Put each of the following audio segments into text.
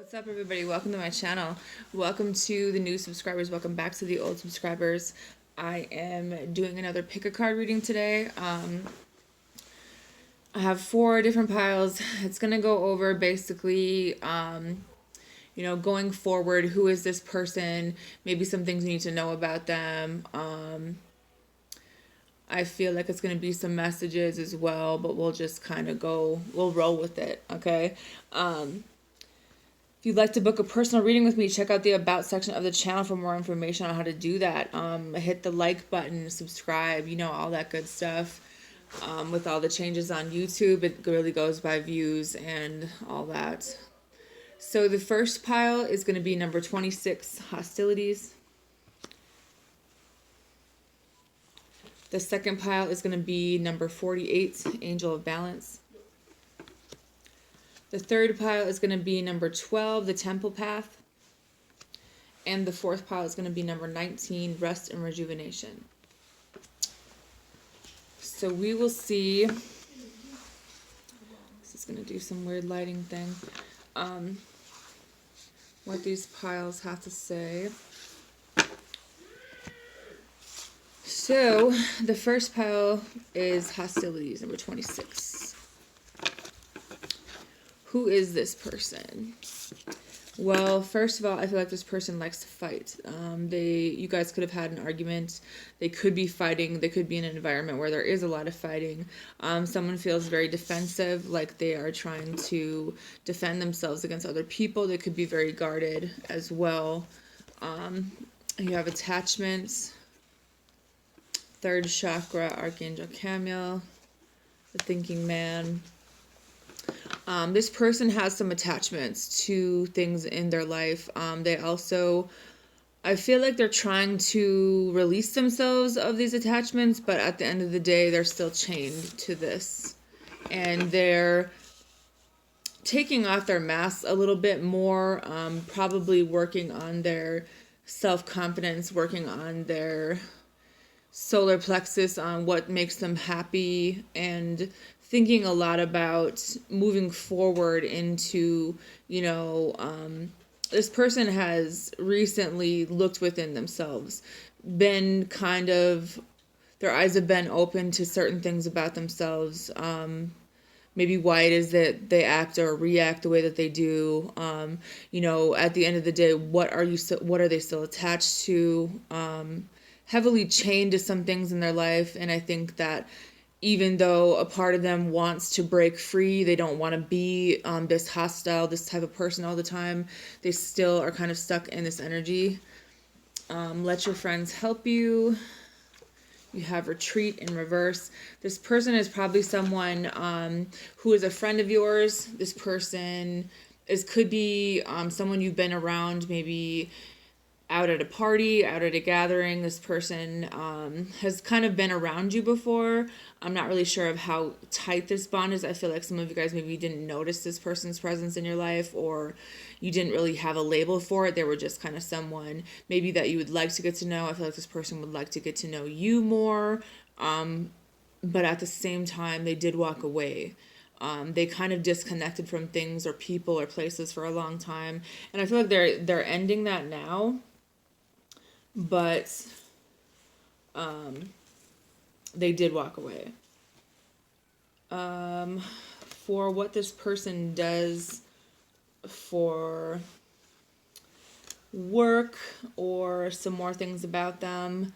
What's up, everybody? Welcome to my channel. Welcome to the new subscribers. Welcome back to the old subscribers. I am doing another pick a card reading today. I have 4 different piles. It's going to go over basically, going forward. Who is this person? Maybe some things you need to know about them. I feel like it's going to be some messages as well, but we'll just kind of we'll roll with it, okay? If you'd like to book a personal reading with me, check out the About section of the channel for more information on how to do that. Hit the like button, subscribe, all that good stuff. With all the changes on YouTube, it really goes by views and all that. So the first pile is going to be number 26, Hostilities. The second pile is going to be number 48, Angel of Balance. The third pile is going to be number 12, the Temple Path. And the fourth pile is going to be number 19, Rest and Rejuvenation. So we will see. This is going to do some weird lighting thing. What these piles have to say. So the first pile is Hostilities, number 26. Who is this person? Well, first of all, I feel like this person likes to fight. You guys could have had an argument. They could be fighting. They could be in an environment where there is a lot of fighting. Someone feels very defensive, like they are trying to defend themselves against other people. They could be very guarded as well. You have attachments. Third chakra, Archangel Chamuel, the Thinking Man. This person has some attachments to things in their life. I feel like they're trying to release themselves of these attachments, but at the end of the day, they're still chained to this. And they're taking off their masks a little bit more, probably working on their self-confidence, working on their solar plexus, on what makes them happy, and thinking a lot about moving forward into, this person has recently looked within themselves, their eyes have been open to certain things about themselves, maybe why it is that they act or react the way that they do. At the end of the day, what are they still attached to? Heavily chained to some things in their life, and I think that even though a part of them wants to break free, they don't want to be this hostile, this type of person all the time. They still are kind of stuck in this energy. Let your friends help you. You have Retreat in reverse. This person is probably someone who is a friend of yours. This person could be someone you've been around, maybe out at a party, out at a gathering. This person has kind of been around you before. I'm not really sure of how tight this bond is. I feel like some of you guys maybe didn't notice this person's presence in your life, or you didn't really have a label for it. They were just kind of someone maybe that you would like to get to know. I feel like this person would like to get to know you more, but at the same time, they did walk away. They kind of disconnected from things or people or places for a long time, and I feel like they're ending that now. But they did walk away. For what this person does for work or some more things about them,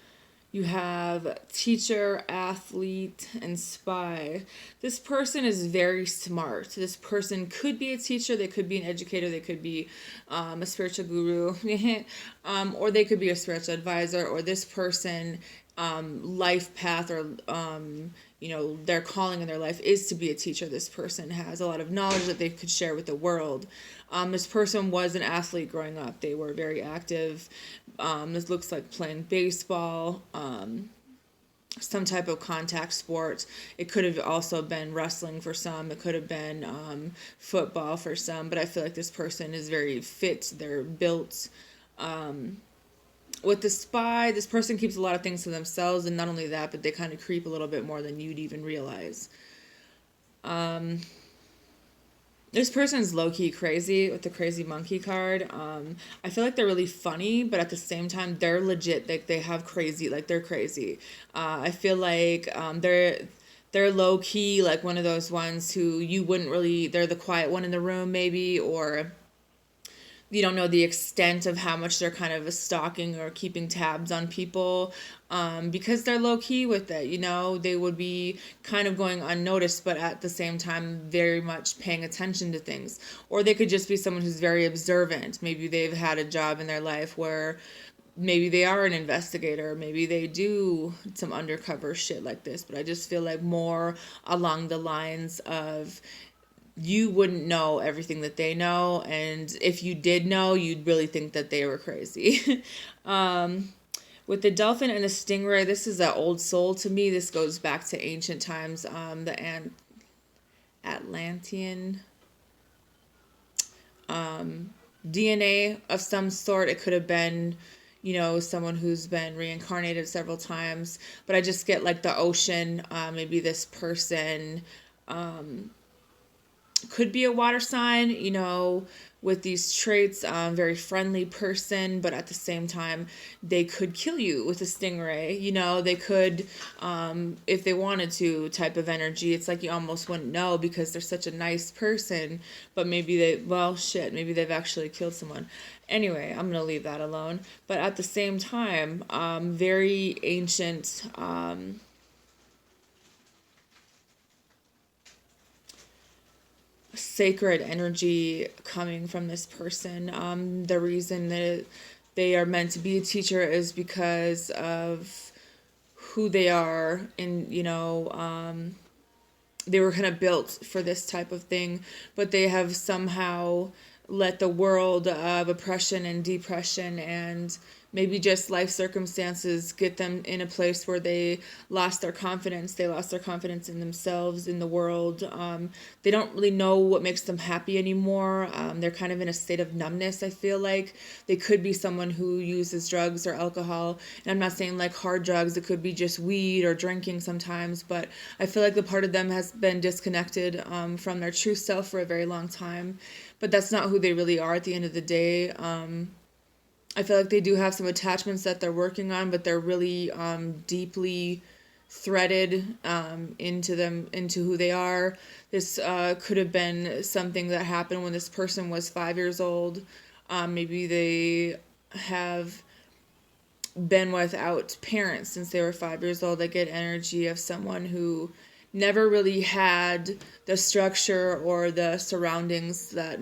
you have teacher, athlete, and spy. This person is very smart. This person could be a teacher, they could be an educator, they could be a spiritual guru, or they could be a spiritual advisor, or this person, life path, or their calling in their life is to be a teacher. This person has a lot of knowledge that they could share with the world. This person was an athlete growing up. They were very active. This looks like playing baseball, some type of contact sport. It could have also been wrestling for some. It could have been football for some. But I feel like this person is very fit. They're built. With the spy, this person keeps a lot of things to themselves, and not only that, but they kind of creep a little bit more than you'd even realize. This person's low-key crazy with the crazy monkey card. I feel like they're really funny, but at the same time, they're legit. Like they have crazy, like they're crazy. I feel like they're low key, like one of those ones who you wouldn't really. They're the quiet one in the room, maybe, or you don't know the extent of how much they're kind of stalking or keeping tabs on people, because they're low key with it. They would be kind of going unnoticed, but at the same time, very much paying attention to things. Or they could just be someone who's very observant. Maybe they've had a job in their life where maybe they are an investigator, maybe they do some undercover shit like this, but I just feel like more along the lines of you wouldn't know everything that they know, and if you did know, you'd really think that they were crazy. With the dolphin and the stingray, this is an old soul to me. This goes back to ancient times. The Atlantean DNA of some sort. It could have been, someone who's been reincarnated several times. But I just get like the ocean. Maybe this person could be a water sign, with these traits, very friendly person, but at the same time, they could kill you with a stingray. They could, if they wanted to, type of energy. It's like you almost wouldn't know because they're such a nice person, but maybe maybe they've actually killed someone. Anyway, I'm going to leave that alone. But at the same time, very ancient, sacred energy coming from this person. The reason that they are meant to be a teacher is because of who they are, and they were kind of built for this type of thing, but they have somehow let the world of oppression and depression and maybe just life circumstances get them in a place where they lost their confidence. They lost their confidence in themselves, in the world. They don't really know what makes them happy anymore. They're kind of in a state of numbness, I feel like. They could be someone who uses drugs or alcohol. And I'm not saying like hard drugs. It could be just weed or drinking sometimes. But I feel like the part of them has been disconnected from their true self for a very long time. But that's not who they really are at the end of the day. I feel like they do have some attachments that they're working on, but they're really deeply threaded into who they are. This could have been something that happened when this person was 5 years old. Maybe they have been without parents since they were 5 years old. They get energy of someone who never really had the structure or the surroundings that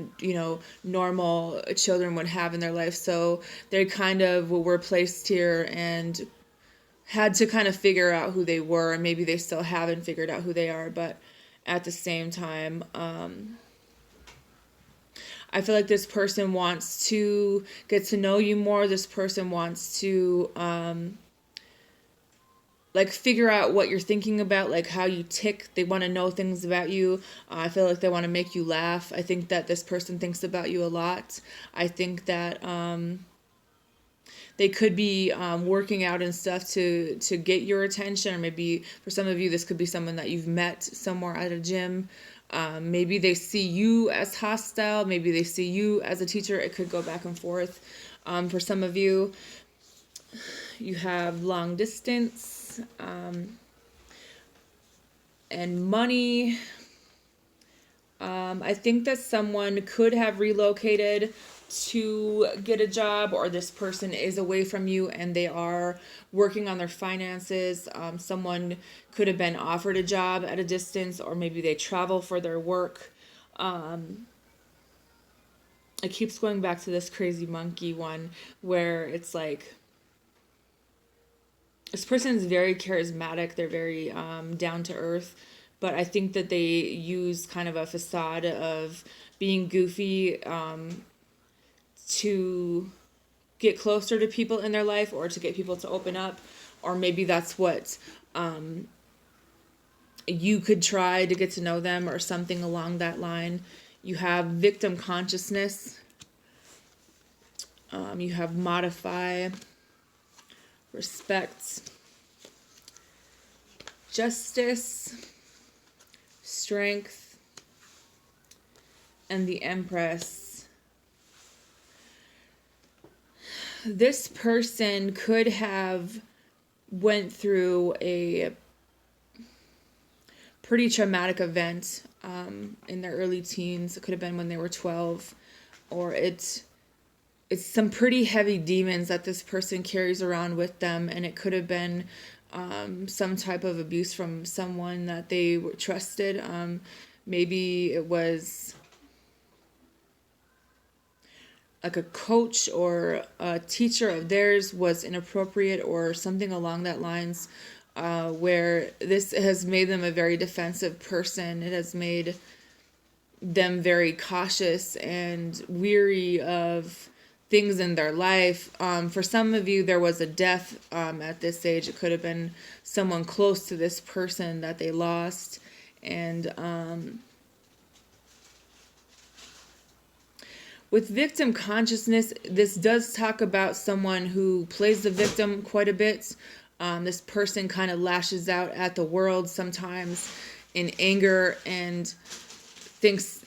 normal children would have in their life, so they kind of were placed here and had to kind of figure out who they were, and maybe they still haven't figured out who they are, but at the same time, I feel like this person wants to get to know you more. This person wants to like figure out what you're thinking about, like how you tick. They want to know things about you. I feel like they want to make you laugh. I think that this person thinks about you a lot. I think that they could be working out and stuff to get your attention, or maybe for some of you this could be someone that you've met somewhere at a gym. Maybe they see you as hostile, maybe they see you as a teacher. It could go back and forth. For some of you, you have long distance, and money. I think that someone could have relocated to get a job, or this person is away from you and they are working on their finances. Someone could have been offered a job at a distance, or maybe they travel for their work. It keeps going back to this crazy monkey one where it's like this person is very charismatic. They're very down to earth, but I think that they use kind of a facade of being goofy to get closer to people in their life, or to get people to open up, or maybe that's what you could try to get to know them, or something along that line. You have victim consciousness. You have modify, respect, justice, strength, and the Empress. This person could have went through a pretty traumatic event in their early teens. It could have been when they were 12, or it's some pretty heavy demons that this person carries around with them, and it could have been some type of abuse from someone that they trusted. Maybe it was like a coach or a teacher of theirs was inappropriate or something along that lines, where this has made them a very defensive person. It has made them very cautious and weary of things in their life. For some of you, there was a death at this age. It could have been someone close to this person that they lost. And with victim consciousness, this does talk about someone who plays the victim quite a bit. This person kind of lashes out at the world sometimes in anger and thinks,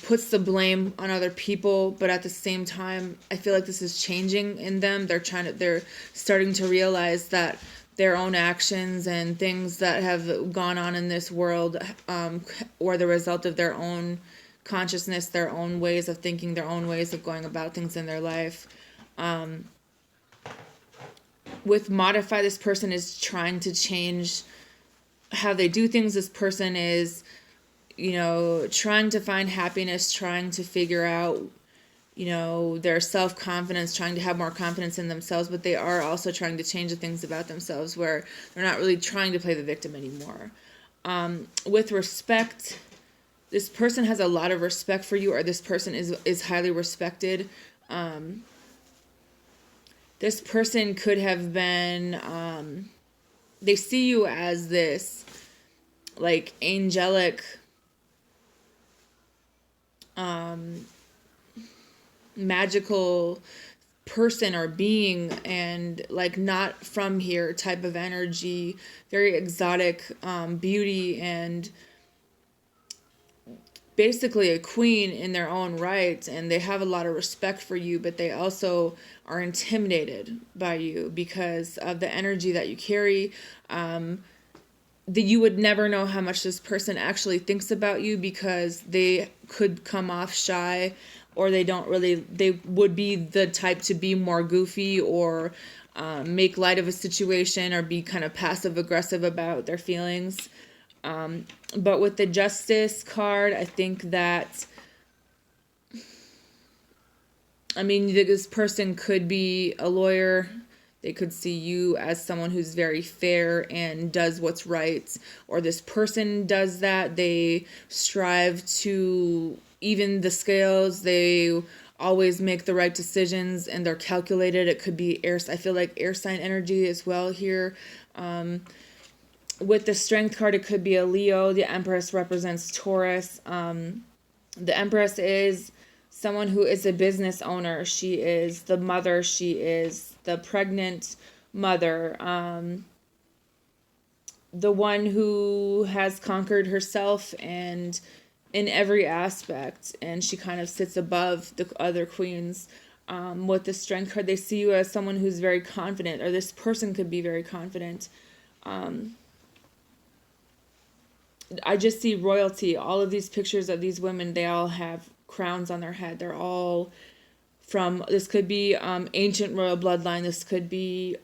puts the blame on other people, but at the same time, I feel like this is changing in them. They're starting to realize that their own actions and things that have gone on in this world or the result of their own consciousness, their own ways of thinking, their own ways of going about things in their life. With Modify, this person is trying to change how they do things. This person is trying to find happiness, trying to figure out, their self-confidence, trying to have more confidence in themselves, but they are also trying to change the things about themselves where they're not really trying to play the victim anymore. With respect, this person has a lot of respect for you, or this person is highly respected. This person could have been, they see you as this, like, angelic, magical person or being, and like not from here type of energy, very exotic beauty, and basically a queen in their own right. And they have a lot of respect for you, but they also are intimidated by you because of the energy that you carry. That you would never know how much this person actually thinks about you, because they could come off shy, or they would be the type to be more goofy or make light of a situation, or be kind of passive aggressive about their feelings. But with the Justice card, I think that, this person could be a lawyer. They could see you as someone who's very fair and does what's right, or this person does that. They strive to even the scales. They always make the right decisions, and they're calculated. It could be air. I feel like air sign energy as well here. With the Strength card, it could be a Leo. The Empress represents Taurus. The Empress is someone who is a business owner. She is the mother. She is the pregnant mother. The one who has conquered herself and in every aspect. And she kind of sits above the other queens. With the Strength card, they see you as someone who's very confident, or this person could be very confident. I just see royalty. All of these pictures of these women, they all have crowns on their head. They're all from, this could be ancient royal bloodline. This could be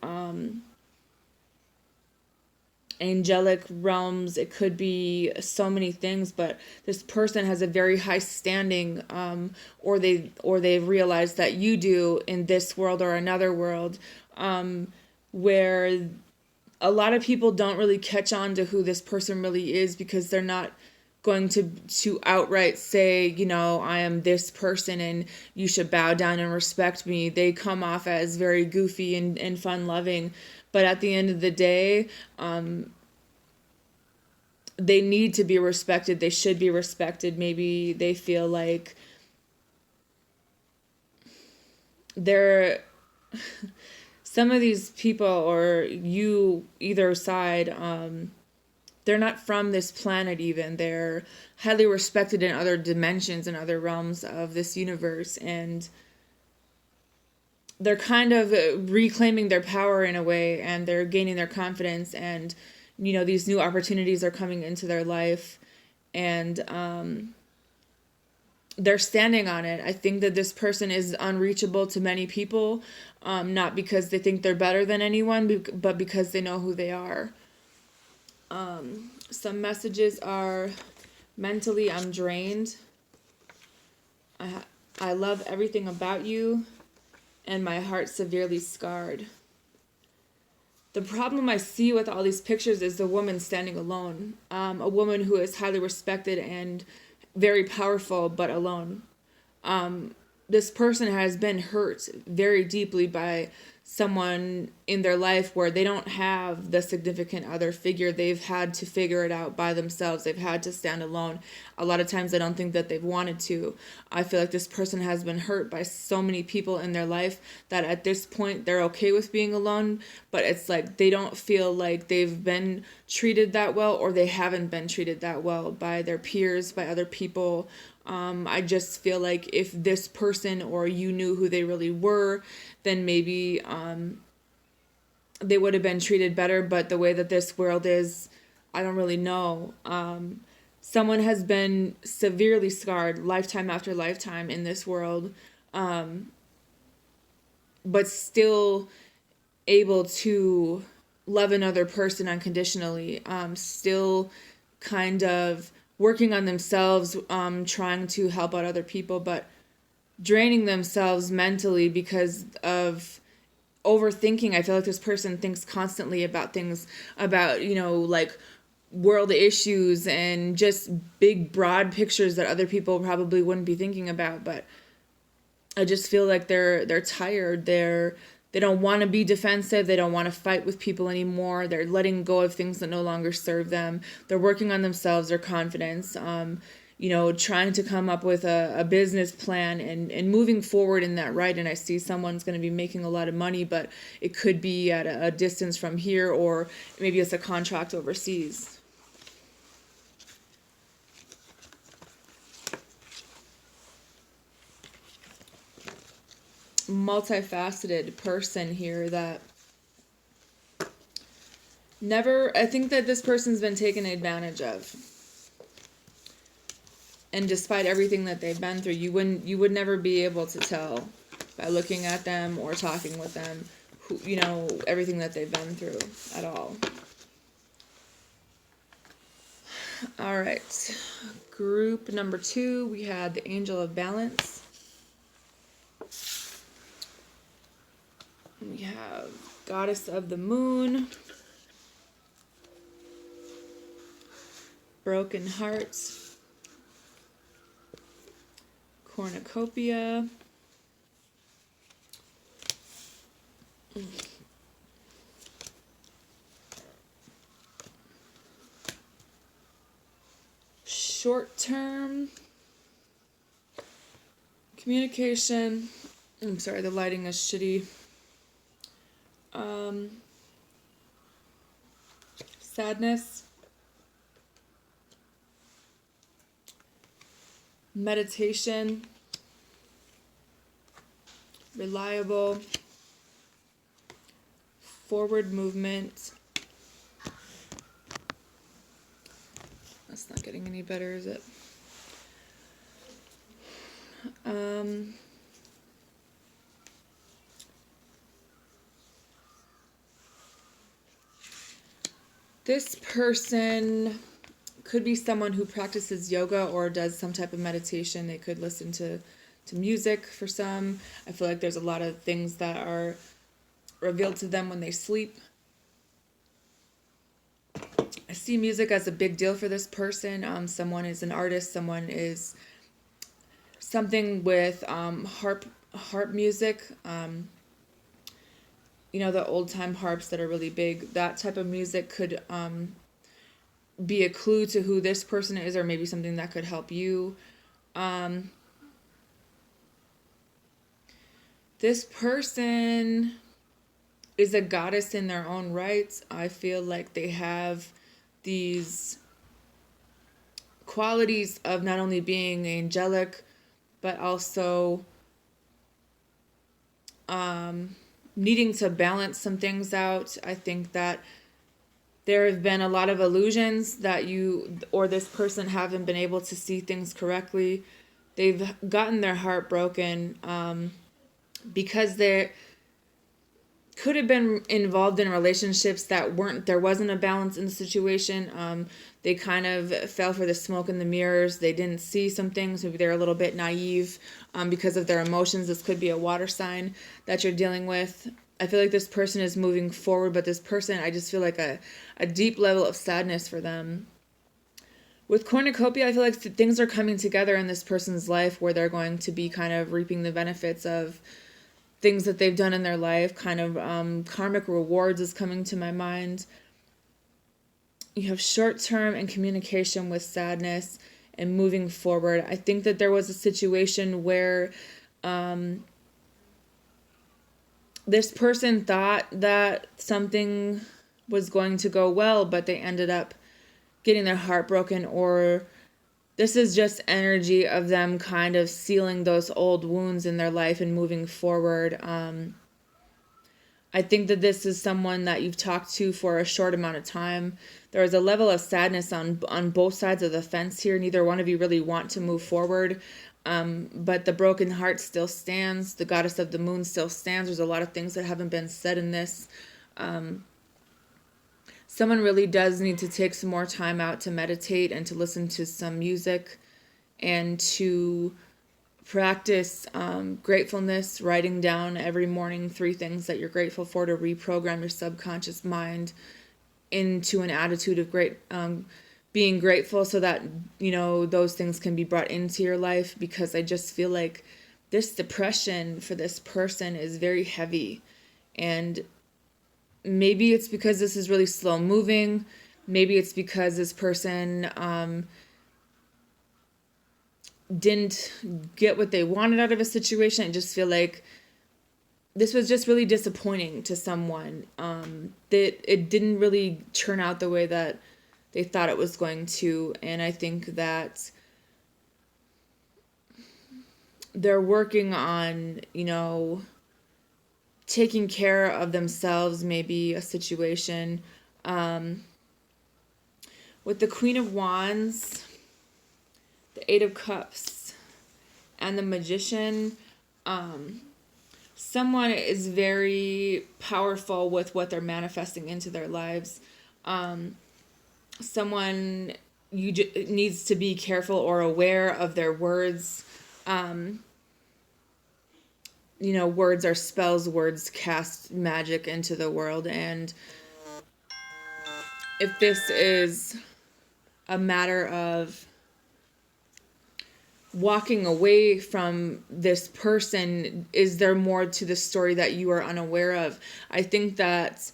angelic realms. It could be so many things, but this person has a very high standing, or they've realized that you do in this world or another world, where a lot of people don't really catch on to who this person really is, because they're not going to outright say, I am this person and you should bow down and respect me. They come off as very goofy and fun loving, but at the end of the day, they need to be respected. They should be respected. Maybe they feel like they're some of these people, or you, either side, they're not from this planet even. They're highly respected in other dimensions and other realms of this universe, and they're kind of reclaiming their power in a way, and they're gaining their confidence, and these new opportunities are coming into their life, and they're standing on it. I think that this person is unreachable to many people, not because they think they're better than anyone, but because they know who they are. Some messages are: mentally, I'm drained. I love everything about you, and my heart severely scarred. The problem I see with all these pictures is the woman standing alone. A woman who is highly respected and very powerful, but alone. This person has been hurt very deeply by someone in their life where they don't have the significant other figure. They've had to figure it out by themselves. They've had to stand alone. A lot of times I don't think that they've wanted to. I feel like this person has been hurt by so many people in their life that at this point they're okay with being alone, but it's like they don't feel like they've been treated that well, or they haven't been treated that well by their peers, by other people. I just feel like if this person, or you knew who they really were, then maybe they would have been treated better. But the way that this world is, I don't really know. Someone has been severely scarred lifetime after lifetime in this world, but still able to love another person unconditionally, still kind of working on themselves, trying to help out other people, but draining themselves mentally because of overthinking. I feel like this person thinks constantly about things, about, like world issues and just big, broad pictures that other people probably wouldn't be thinking about. But I just feel like they're tired. They don't want to be defensive. They don't want to fight with people anymore. They're letting go of things that no longer serve them. They're working on themselves, their confidence, trying to come up with a business plan and moving forward in that right. And I see someone's going to be making a lot of money, but it could be at a distance from here, or maybe it's a contract overseas. Multifaceted person here that I think that this person's been taken advantage of. And despite everything that they've been through, you would never be able to tell by looking at them or talking with them, everything that they've been through at all. All right. Group number 2, we had the Angel of Balance. We have Goddess of the Moon, Broken Hearts, Cornucopia, Short-term communication. I'm sorry, the lighting is shitty. Sadness, meditation, reliable, forward movement. That's not getting any better, is it? This person could be someone who practices yoga or does some type of meditation. They could listen to music for some. I feel like there's a lot of things that are revealed to them when they sleep. I see music as a big deal for this person. Someone is an artist. Someone is something with harp music. The old time harps that are really big. That type of music could be a clue to who this person is, or maybe something that could help you. This person is a goddess in their own rights. I feel like they have these qualities of not only being angelic, but also needing to balance some things out. I think that there have been a lot of illusions that you or this person haven't been able to see things correctly. They've gotten their heart broken because they could have been involved in relationships that there wasn't a balance in the situation. They kind of fell for the smoke and the mirrors. They didn't see some things. Maybe they're a little bit naive because of their emotions. This could be a water sign that you're dealing with. I feel like this person is moving forward, but this person, I just feel like a deep level of sadness for them. With cornucopia, I feel like things are coming together in this person's life where they're going to be kind of reaping the benefits of things that they've done in their life. Kind of karmic rewards is coming to my mind. You have short-term and communication with sadness and moving forward. I think that there was a situation where this person thought that something was going to go well, but they ended up getting their heart broken, or this is just energy of them kind of sealing those old wounds in their life and moving forward. I think that this is someone that you've talked to for a short amount of time. There is a level of sadness on both sides of the fence here. Neither one of you really want to move forward. But the broken heart still stands. The goddess of the moon still stands. There's a lot of things that haven't been said in this. Someone really does need to take some more time out to meditate and to listen to some music and to practice gratefulness, writing down every morning 3 things that you're grateful for to reprogram your subconscious mind into an attitude of being grateful, so that those things can be brought into your life. Because I just feel like this depression for this person is very heavy, and maybe it's because this is really slow moving. Maybe it's because this person didn't get what they wanted out of a situation. I just feel like this was just really disappointing to someone, that it didn't really turn out the way that they thought it was going to. And I think that they're working on, taking care of themselves, maybe a situation. With the Queen of Wands, the Eight of Cups, and the Magician, someone is very powerful with what they're manifesting into their lives. Someone needs to be careful or aware of their words. Words are spells. Words cast magic into the world. And if this is a matter of walking away from this person, is there more to the story that you are unaware of? I think that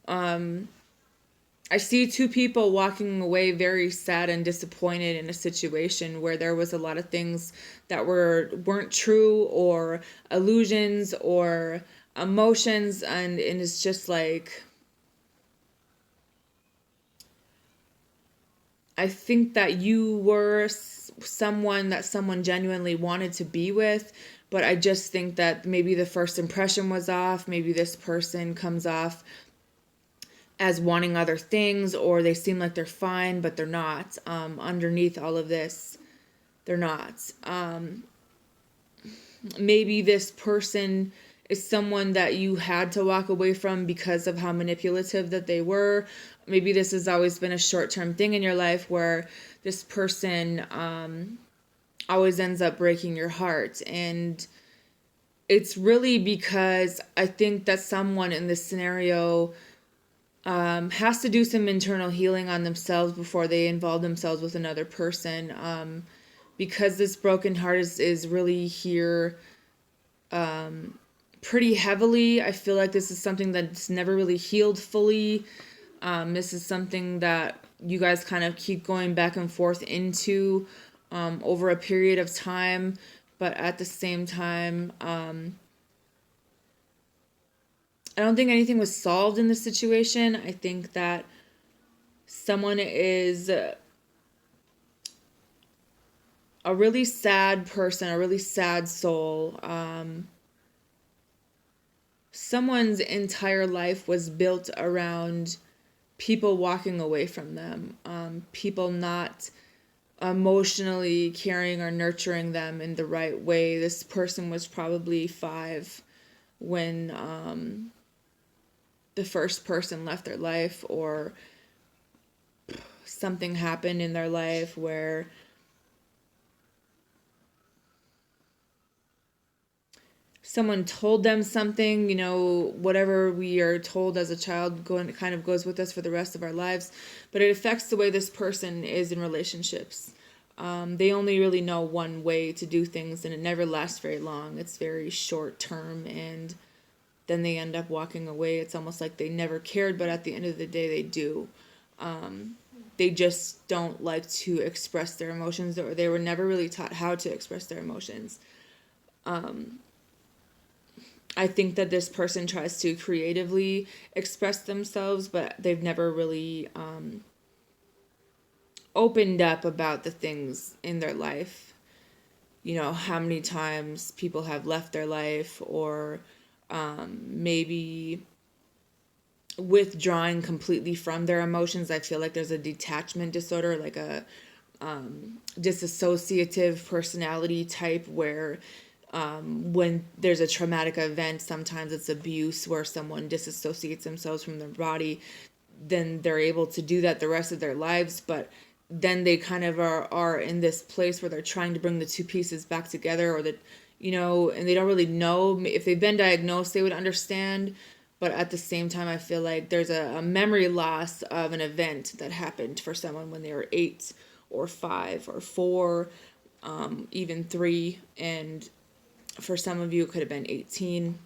I see 2 people walking away very sad and disappointed in a situation where there was a lot of things that weren't true, or illusions, or emotions, and it's just like, I think that you were someone that someone genuinely wanted to be with, but I just think that maybe the first impression was off. Maybe this person comes off as wanting other things, or they seem like they're fine, but they're not. Underneath all of this, they're not. Maybe this person is someone that you had to walk away from because of how manipulative that they were. Maybe this has always been a short-term thing in your life where this person always ends up breaking your heart. And it's really because I think that someone in this scenario has to do some internal healing on themselves before they involve themselves with another person. Because this broken heart is really here pretty heavily. I feel like this is something that's never really healed fully. This is something that you guys kind of keep going back and forth into over a period of time. But at the same time, I don't think anything was solved in this situation. I think that someone is a really sad person, a really sad soul. Someone's entire life was built around people walking away from them, people not emotionally caring or nurturing them in the right way. This person was probably 5 when the first person left their life, or something happened in their life where someone told them something, whatever we are told as a child kind of goes with us for the rest of our lives, but it affects the way this person is in relationships. They only really know one way to do things, and it never lasts very long. It's very short term, and then they end up walking away. It's almost like they never cared, but at the end of the day, they do. They just don't like to express their emotions, or they were never really taught how to express their emotions. I think that this person tries to creatively express themselves, but they've never really opened up about the things in their life. How many times people have left their life, or maybe withdrawing completely from their emotions. I feel like there's a detachment disorder, like a dissociative personality type, where when there's a traumatic event, sometimes it's abuse where someone disassociates themselves from their body, then they're able to do that the rest of their lives, but then they kind of are in this place where they're trying to bring the two pieces back together, or and they don't really know. If they've been diagnosed, they would understand, but at the same time, I feel like there's a memory loss of an event that happened for someone when they were 8 or 5 or 4, even 3, and for some of you, it could have been 18.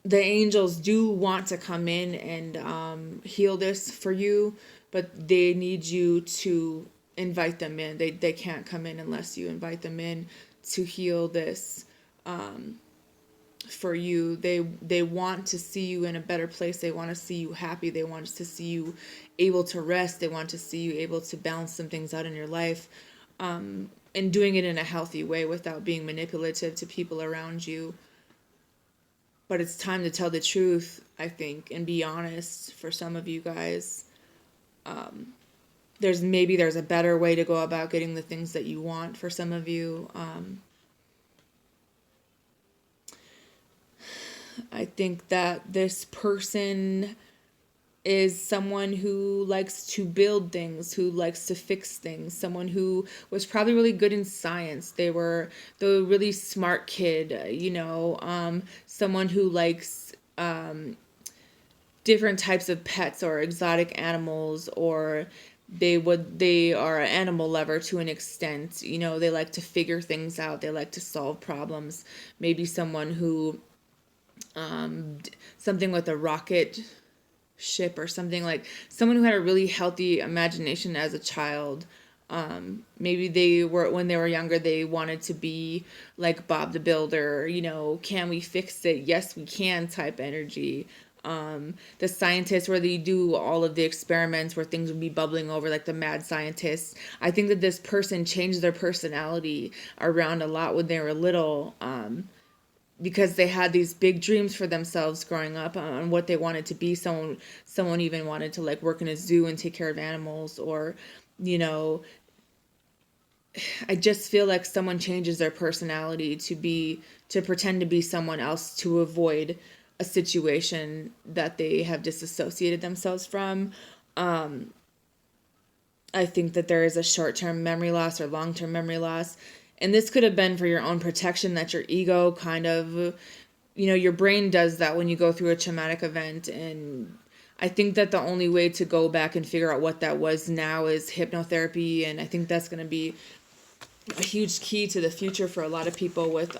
The angels do want to come in and heal this for you, but they need you to invite them in. They can't come in unless you invite them in to heal this for you. They want to see you in a better place. They want to see you happy. They want to see you able to rest. They want to see you able to balance some things out in your life. And doing it in a healthy way without being manipulative to people around you. But it's time to tell the truth, I think, and be honest for some of you guys. There's a better way to go about getting the things that you want for some of you. I think that this person is someone who likes to build things, who likes to fix things, someone who was probably really good in science. They were the really smart kid, someone who likes different types of pets or exotic animals, or they are an animal lover to an extent. They like to figure things out. They like to solve problems. Maybe someone who something with a rocket ship or something, like someone who had a really healthy imagination as a child. Maybe when they were younger, they wanted to be like Bob the Builder, can we fix it? Yes, we can type energy. The scientists where they do all of the experiments where things would be bubbling over, like the mad scientists. I think that this person changed their personality around a lot when they were little, because they had these big dreams for themselves growing up on what they wanted to be. Someone even wanted to like work in a zoo and take care of animals, or I just feel like someone changes their personality to pretend to be someone else to avoid a situation that they have disassociated themselves from. I think that there is a short-term memory loss or long-term memory loss. And this could have been for your own protection, that your ego kind of, your brain does that when you go through a traumatic event. And I think that the only way to go back and figure out what that was now is hypnotherapy. And I think that's going to be a huge key to the future for a lot of people with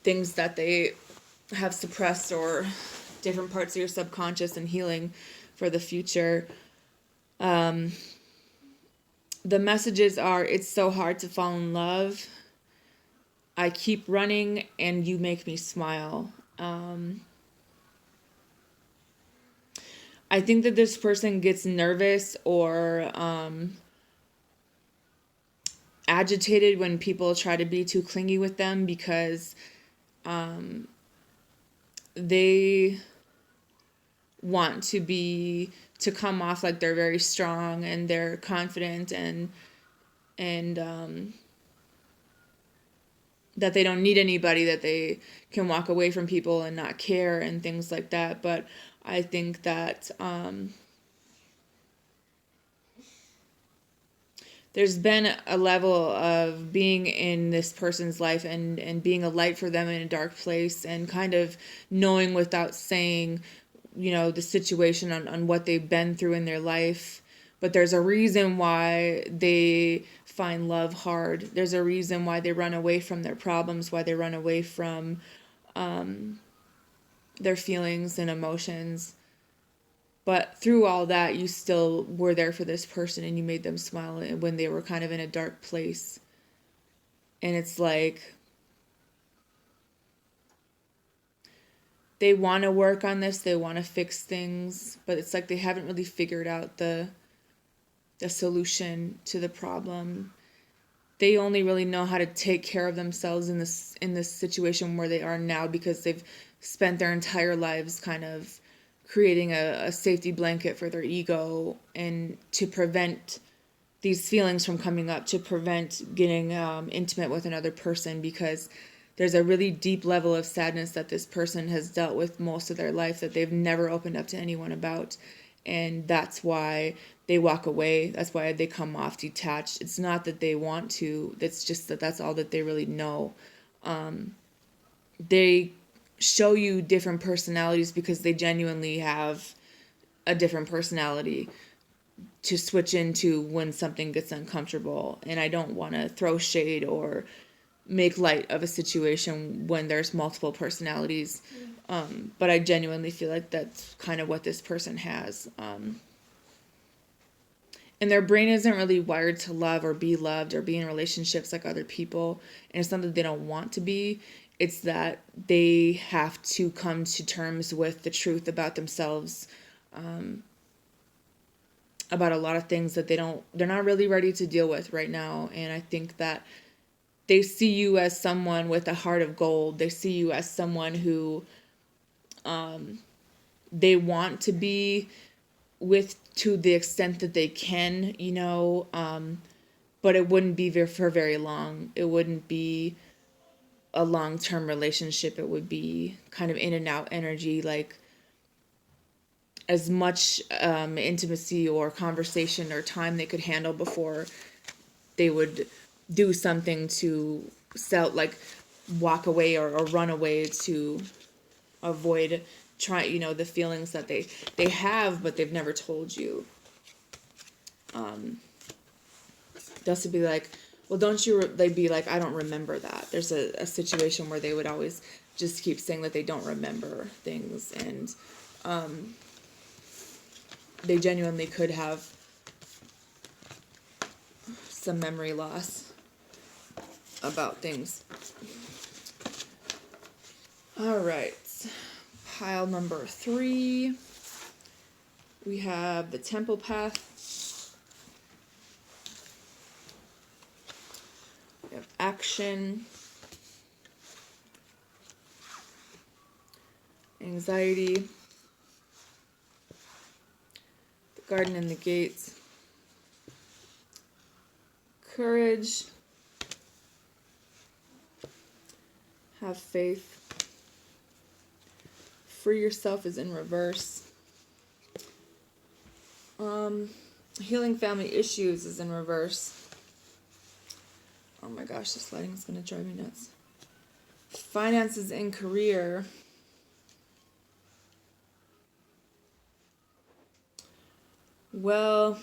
things that they have suppressed, or different parts of your subconscious, and healing for the future. The messages are, it's so hard to fall in love. I keep running and you make me smile. I think that this person gets nervous or agitated when people try to be too clingy with them because they want to come off like they're very strong and they're confident and that they don't need anybody, that they can walk away from people and not care and things like that. But I think that there's been a level of being in this person's life and being a light for them in a dark place and kind of knowing without saying, the situation on what they've been through in their life. But there's a reason why they find love hard. There's a reason why they run away from their problems, why they run away from their feelings and emotions. But through all that, you still were there for this person and you made them smile when they were kind of in a dark place. And it's like they want to work on this, they want to fix things, but it's like they haven't really figured out the solution to the problem. They only really know how to take care of themselves in this situation where they are now because they've spent their entire lives kind of creating a safety blanket for their ego and to prevent these feelings from coming up, to prevent getting intimate with another person, because there's a really deep level of sadness that this person has dealt with most of their life that they've never opened up to anyone about. And that's why they walk away. That's why they come off detached. It's not that they want to. It's just that that's all that they really know. They show you different personalities because they genuinely have a different personality to switch into when something gets uncomfortable. And I don't want to throw shade or make light of a situation when there's multiple personalities. But I genuinely feel like that's kind of what this person has. And their brain isn't really wired to love or be loved or be in relationships like other people. And it's not that they don't want to be. It's that they have to come to terms with the truth about themselves, about a lot of things that they're not really ready to deal with right now. And I think that they see you as someone with a heart of gold. They see you as someone who they want to be with to the extent that they can, but it wouldn't be for very long. It wouldn't be a long-term relationship. It would be kind of in and out energy, like as much intimacy or conversation or time they could handle before they would do something to walk away or run away to avoid the feelings that they have but they've never told you. Just to be like, well, they'd be like, I don't remember that. There's a situation where they would always just keep saying that they don't remember things, and they genuinely could have some memory loss about things. All right. Pile number 3. We have the Temple Path. We have action, anxiety, the Garden and the Gates, courage, have faith, free yourself is in reverse, healing family issues is in reverse. Oh my gosh, this lighting is going to drive me nuts. Finances and career. Well,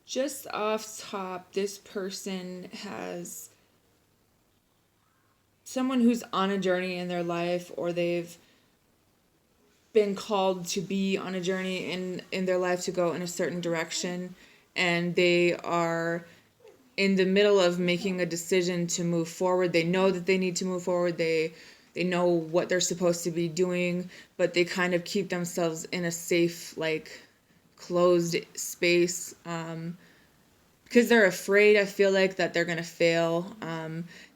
just off top, this person has someone who's on a journey in their life, or they've been called to be on a journey in their life to go in a certain direction, and they are in the middle of making a decision to move forward. They know that they need to move forward. They they know what they're supposed to be doing, but they kind of keep themselves in a safe, like, closed space, because they're afraid, I feel like, that they're going to fail.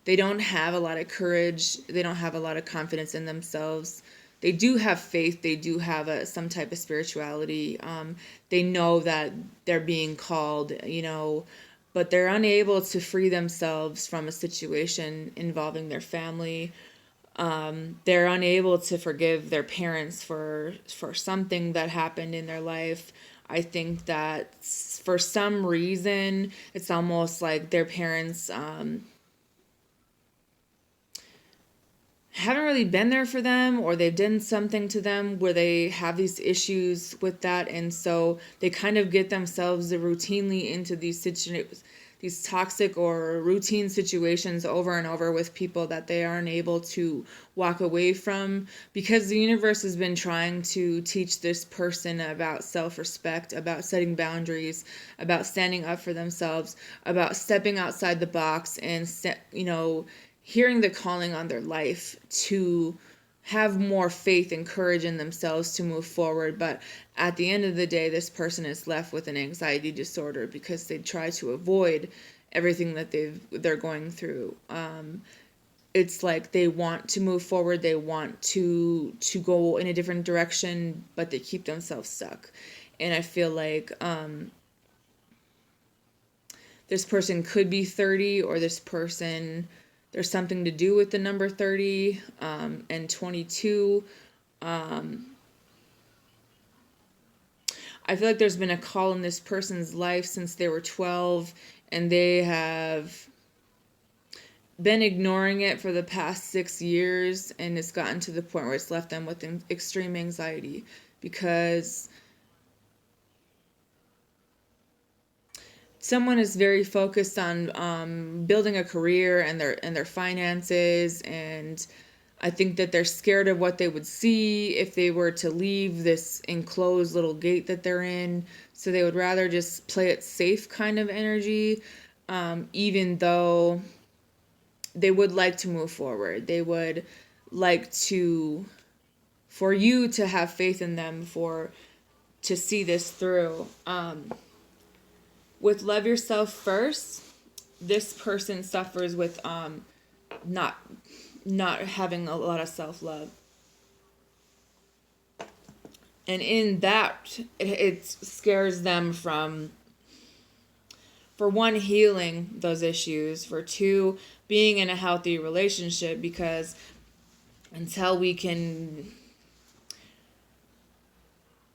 They don't have a lot of courage. They don't have a lot of confidence in themselves. They do have faith. They do have some type of spirituality. They know that they're being called, but they're unable to free themselves from a situation involving their family. They're unable to forgive their parents for something that happened in their life. I think that for some reason, it's almost like their parents haven't really been there for them, or they've done something to them where they have these issues with that, and so they kind of get themselves routinely into these toxic or routine situations over and over with people that they aren't able to walk away from, because the universe has been trying to teach this person about self-respect, about setting boundaries, about standing up for themselves, about stepping outside the box, and hearing the calling on their life to have more faith and courage in themselves to move forward. But at the end of the day, this person is left with an anxiety disorder because they try to avoid everything that they're going through. It's like they want to move forward, they want to go in a different direction, but they keep themselves stuck. And I feel like this person could be 30, or this person, there's something to do with the number 30 and 22. I feel like there's been a call in this person's life since they were 12, and they have been ignoring it for the past 6 years, and it's gotten to the point where it's left them with extreme anxiety, because someone is very focused on building a career and their finances, and I think that they're scared of what they would see if they were to leave this enclosed little gate that they're in. So they would rather just play it safe kind of energy, even though they would like to move forward. They would like for you to have faith in them, to see this through. With love yourself first, this person suffers with not having a lot of self-love. And in that, it scares them from, for one, healing those issues, for two, being in a healthy relationship, because until we can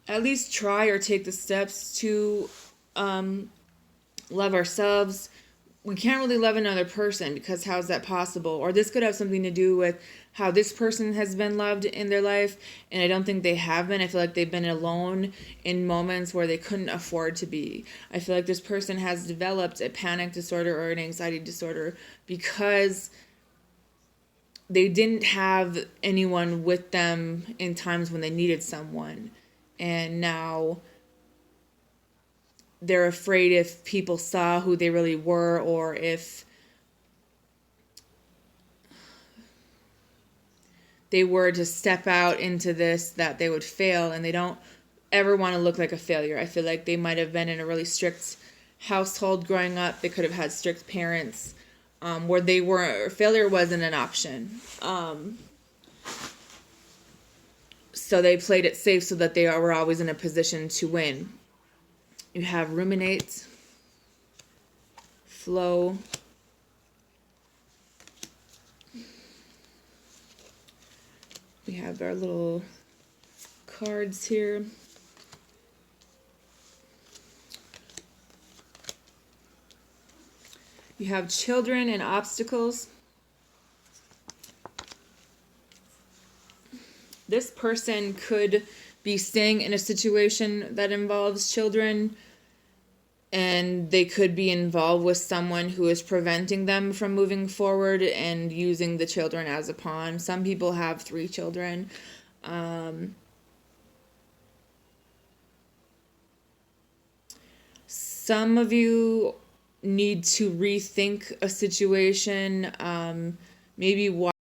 at least try or take the steps to love ourselves, we can't really love another person, because how is that possible? Or this could have something to do with how this person has been loved in their life, and I don't think they have been. I feel like they've been alone in moments where they couldn't afford to be. I feel like this person has developed a panic disorder or an anxiety disorder because they didn't have anyone with them in times when they needed someone, and now they're afraid if people saw who they really were, or if they were to step out into this, that they would fail, and they don't ever want to look like a failure. I feel like they might have been in a really strict household growing up. They could have had strict parents where failure wasn't an option. So they played it safe so that they were always in a position to win. You have ruminate, flow, we have our little cards here. You have children and obstacles. This person could be staying in a situation that involves children, and they could be involved with someone who is preventing them from moving forward and using the children as a pawn. Some people have 3 children. Some of you need to rethink a situation, maybe